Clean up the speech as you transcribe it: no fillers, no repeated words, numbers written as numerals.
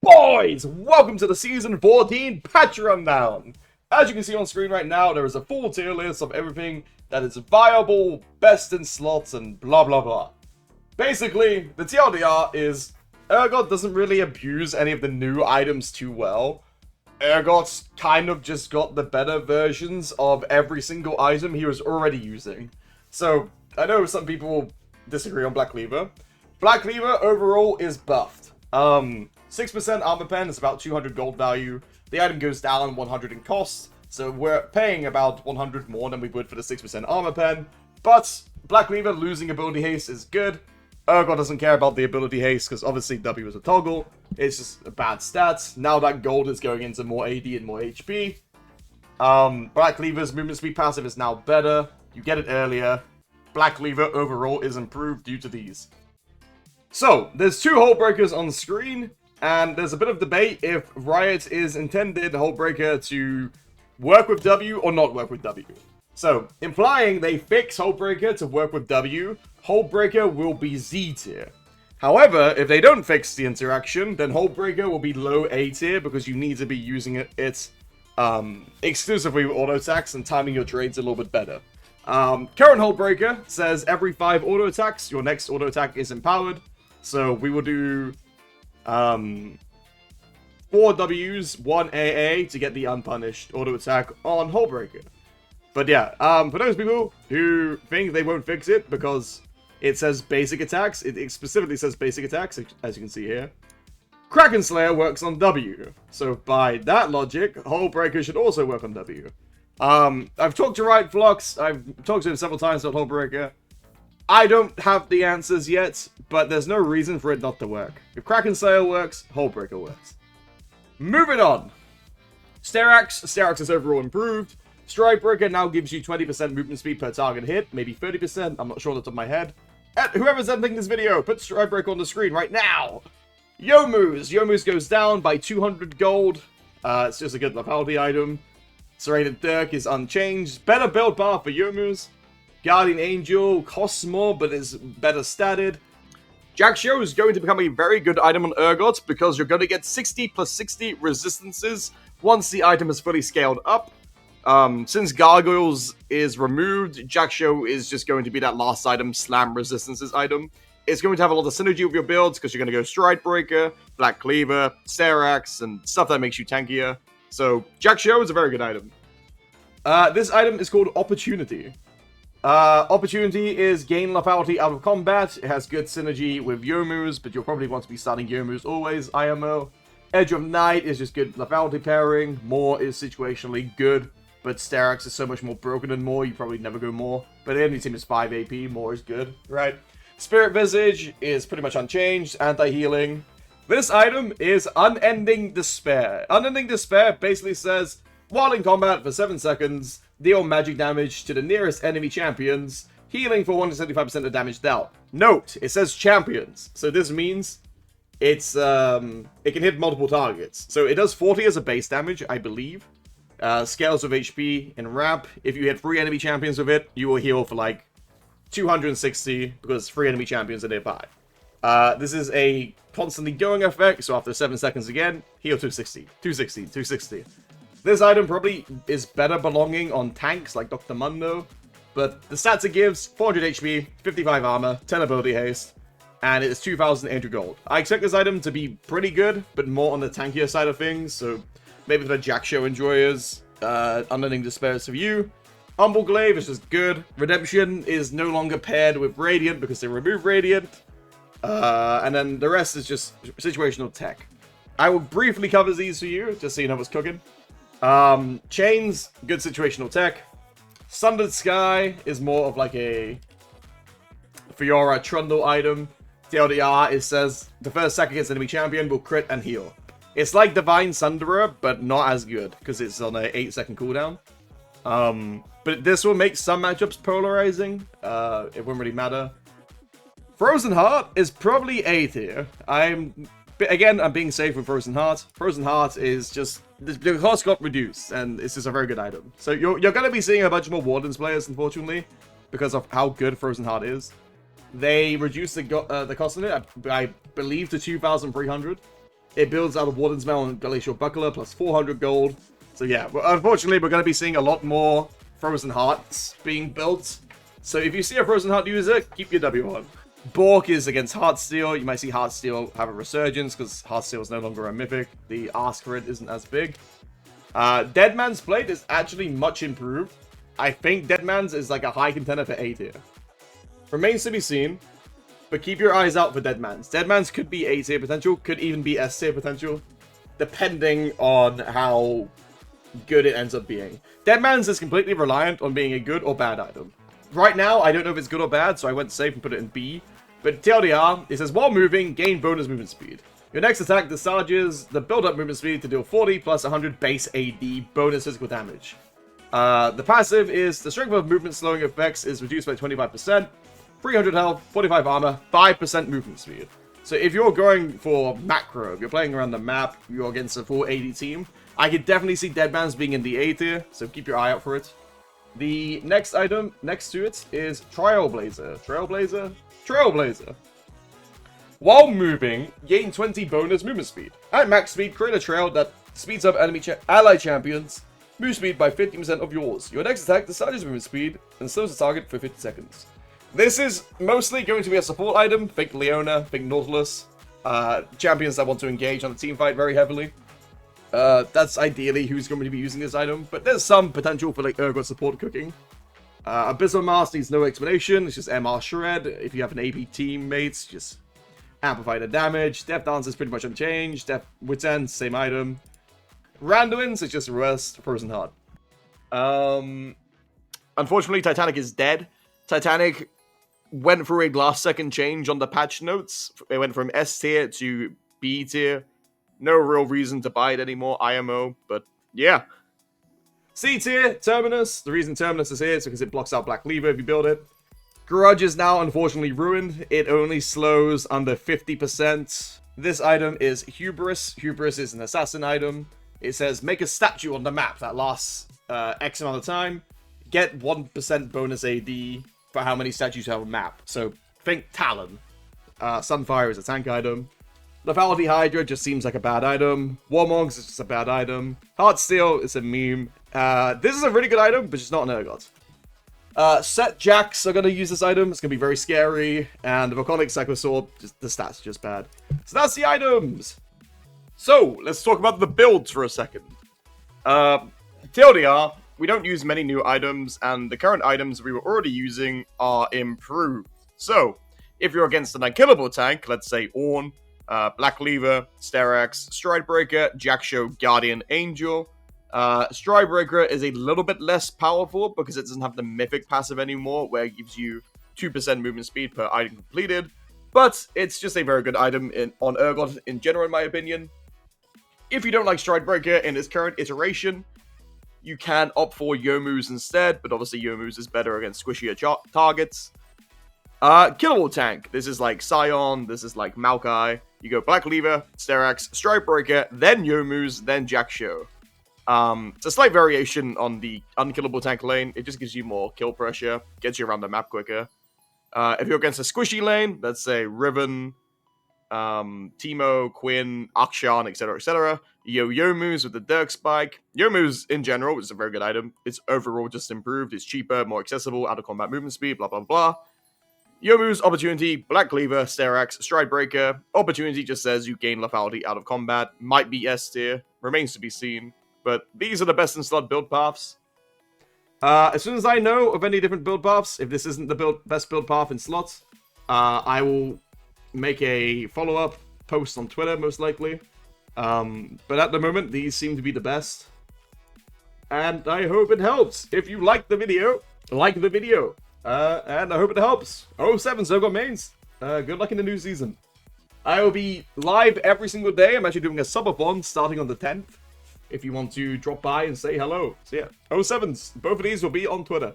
Boys, welcome to the Season 14 patch rundown. As you can see on screen right now, there is a full tier list of everything that is viable, best in slots, and blah blah blah. Basically, the TLDR is Urgot doesn't really abuse any of the new items too well. Urgot's kind of just got the better versions of every single item he was already using. So, I know some people disagree on Black Cleaver. Black Cleaver overall is buffed. 6% armor pen is about 200 gold value. The item goes down 100 in cost, so we're paying about 100 more than we would for the 6% armor pen. But Black Cleaver losing ability haste is good. Urgot doesn't care about the ability haste because obviously W is a toggle. It's just a bad stat. Now that gold is going into more AD and more HP. Black Cleaver's movement speed passive is now better. You get it earlier. Black Cleaver overall is improved due to these. So, there's two Hull Breakers on the screen. And there's a bit of debate if Riot is intended Hull Breaker to work with W or not work with W. So, implying they fix Hull Breaker to work with W, Hull Breaker will be Z tier. However, if they don't fix the interaction, then Hull Breaker will be low A tier because you need to be using it exclusively with auto attacks and timing your trades a little bit better. Current Hull Breaker says every 5 auto attacks, your next auto attack is empowered. So we will do 4 Ws, 1 AA to get the unpunished auto attack on Hull Breaker. But yeah, for those people who think they won't fix it because it says basic attacks, it specifically says basic attacks, as you can see here. Kraken Slayer works on W. So by that logic, Hull Breaker should also work on W. I've talked to Riot Flux, I've talked to him several times about Hull Breaker. I don't have the answers yet, but there's no reason for it not to work. If Kraken Slayer works, Hull Breaker works. Moving on. Sterax is overall improved. Strikebreaker now gives you 20% movement speed per target hit, maybe 30%, I'm not sure off the top of my head. And whoever's editing this video, put Strikebreaker on the screen right now! Youmuu's goes down by 200 gold. It's just a good lethality item. Serrated Dirk is unchanged. Better build bar for Youmuu's. Guardian Angel costs more, but is better statted. Jak'Sho is going to become a very good item on Urgot because you're going to get 60 plus 60 resistances once the item is fully scaled up. Since Gargoyles is removed, Jak'Sho is just going to be that last item, Slam Resistances item. It's going to have a lot of synergy with your builds because you're going to go Stridebreaker, Black Cleaver, Sterax, and stuff that makes you tankier. So, Jak'Sho is a very good item. This item is called Opportunity. Opportunity is gain lethality out of combat. It has good synergy with Youmuu's, but you'll probably want to be starting Youmuu's always, IMO. Edge of Night is just good lethality pairing. More is situationally good, but Sterax is so much more broken than More, you probably never go More. But the enemy team is 5 AP, More is good, right? Spirit Visage is pretty much unchanged, anti-healing. This item is Unending Despair. Unending Despair basically says, while in combat for 7 seconds, deal magic damage to the nearest enemy champions, healing for 175% of damage dealt. Note, it says champions, so this means it's it can hit multiple targets. So it does 40 as a base damage, I believe. Scales with HP and ramp. If you hit 3 enemy champions with it, you will heal for like 260 because 3 enemy champions are nearby. This is a constantly going effect, so after 7 seconds again, heal 260, 260, 260. This item probably is better belonging on tanks like Dr. Mundo, but the stats it gives, 400 HP, 55 armor, 10 ability haste, and it is 2,000 Angel Gold. I expect this item to be pretty good, but more on the tankier side of things, so maybe for the Jak'Sho enjoyers, Unending Despair is for you. Humble Glaive is just good. Redemption is no longer paired with Radiant because they removed Radiant, and then the rest is just situational tech. I will briefly cover these for you, just so you know what's cooking. Chains, good situational tech. Sundered Sky is more of like a Fiora Trundle item. TLDR, it says the first sack against enemy champion will crit and heal. It's like Divine Sunderer, but not as good because it's on a 8-second cooldown. But this will make some matchups polarizing. It won't really matter. Frozen Heart is probably A tier. I'm being safe with Frozen Heart. Frozen Heart is just, the cost got reduced, and it's just a very good item. So you're going to be seeing a bunch more Wardens players, unfortunately, because of how good Frozen Heart is. They reduced the cost on it, I believe, to 2,300. It builds out of Warden's Mail and Glacial Buckler, plus 400 gold. So yeah, unfortunately, we're going to be seeing a lot more Frozen Hearts being built. So if you see a Frozen Heart user, keep your W on. Bork is against Heartsteel. You might see Heartsteel have a resurgence because Heartsteel is no longer a mythic. The ask for it isn't as big. Dead Man's Blade is actually much improved. I think Dead Man's is like a high contender for A tier. Remains to be seen, but keep your eyes out for Dead Man's. Dead Man's could be A tier potential, could even be S tier potential, depending on how good it ends up being. Dead Man's is completely reliant on being a good or bad item. Right now, I don't know if it's good or bad, so I went safe and put it in B. But TLDR, it says, while moving, gain bonus movement speed. Your next attack discharges the build-up movement speed to deal 40 plus 100 base AD bonus physical damage. The passive is the strength of movement slowing effects is reduced by 25%, 300 health, 45 armor, 5% movement speed. So if you're going for macro, if you're playing around the map, you're against a full AD team, I could definitely see Dead Man's being in the A tier, so keep your eye out for it. The next item next to it is Trailblazer. Trailblazer. While moving, gain 20 bonus movement speed. At max speed, create a trail that speeds up ally champions' move speed by 50% of yours. Your next attack discharges movement speed and slows the target for 50 seconds. This is mostly going to be a support item. Think Leona, think Nautilus. Champions that want to engage on the team fight very heavily. That's ideally who's going to be using this item, but there's some potential for like Urgot support cooking. Abyssal Mask needs no explanation, it's just MR Shred. If you have an AP teammates, just amplify the damage. Death Dance is pretty much unchanged. Wit's End, same item. Randuin's is just reversed Frozen Heart. Unfortunately, Titanic is dead. Titanic went through a last second change on the patch notes. It went from S tier to B tier. No real reason to buy it anymore, IMO, but yeah. C tier, Terminus. The reason Terminus is here is because it blocks out Black Lever if you build it. Grudge is now unfortunately ruined. It only slows under 50%. This item is Hubris. Hubris is an assassin item. It says make a statue on the map that lasts X amount of time. Get 1% bonus AD for how many statues you have on map. So think Talon. Sunfire is a tank item. Lethality Hydra just seems like a bad item. Warmongs is just a bad item. Heartsteel is a meme. This is a really good item, but just not an Urgot. Set Jacks are going to use this item. It's going to be very scary. And the Volcanic Cyclosword, the stats are just bad. So that's the items. So, let's talk about the builds for a second. TLDR, we don't use many new items, and the current items we were already using are improved. So, if you're against an unkillable tank, let's say Ornn, Black Lever, Steraks, Stridebreaker, Jackshow, Guardian Angel. Stridebreaker is a little bit less powerful because it doesn't have the Mythic passive anymore, where it gives you 2% movement speed per item completed. But it's just a very good item on Urgot in general, in my opinion. If you don't like Stridebreaker in its current iteration, you can opt for Youmuu's instead, but obviously Youmuu's is better against squishier targets. Killable tank. This is like Scion, this is like Maokai. You go Black Lever, Steraks, Stridebreaker, then Youmuu's, then Jackshow. It's a slight variation on the unkillable tank lane. It just gives you more kill pressure, gets you around the map quicker. If you're against a squishy lane, let's say Riven, Teemo, Quinn, Akshan, etc., etc., Youmuu's with the Dirk Spike. Youmuu's, in general, is a very good item. It's overall just improved. It's cheaper, more accessible, out of combat movement speed, blah, blah, blah. Youmuu's Opportunity, Black Cleaver, Steraks, Stridebreaker. Opportunity just says you gain lethality out of combat. Might be S tier. Remains to be seen. But these are the best in slot build paths. As soon as I know of any different build paths, if this isn't the best build path in slots, I will make a follow-up post on Twitter, most likely. But at the moment, these seem to be the best. And I hope it helps. If you like the video, like the video. And I hope it helps. 07 Urgot mains. Good luck in the new season. I will be live every single day. I'm actually doing a subathon starting on the 10th. If you want to drop by and say hello. So yeah, 07s. Both of these will be on Twitter.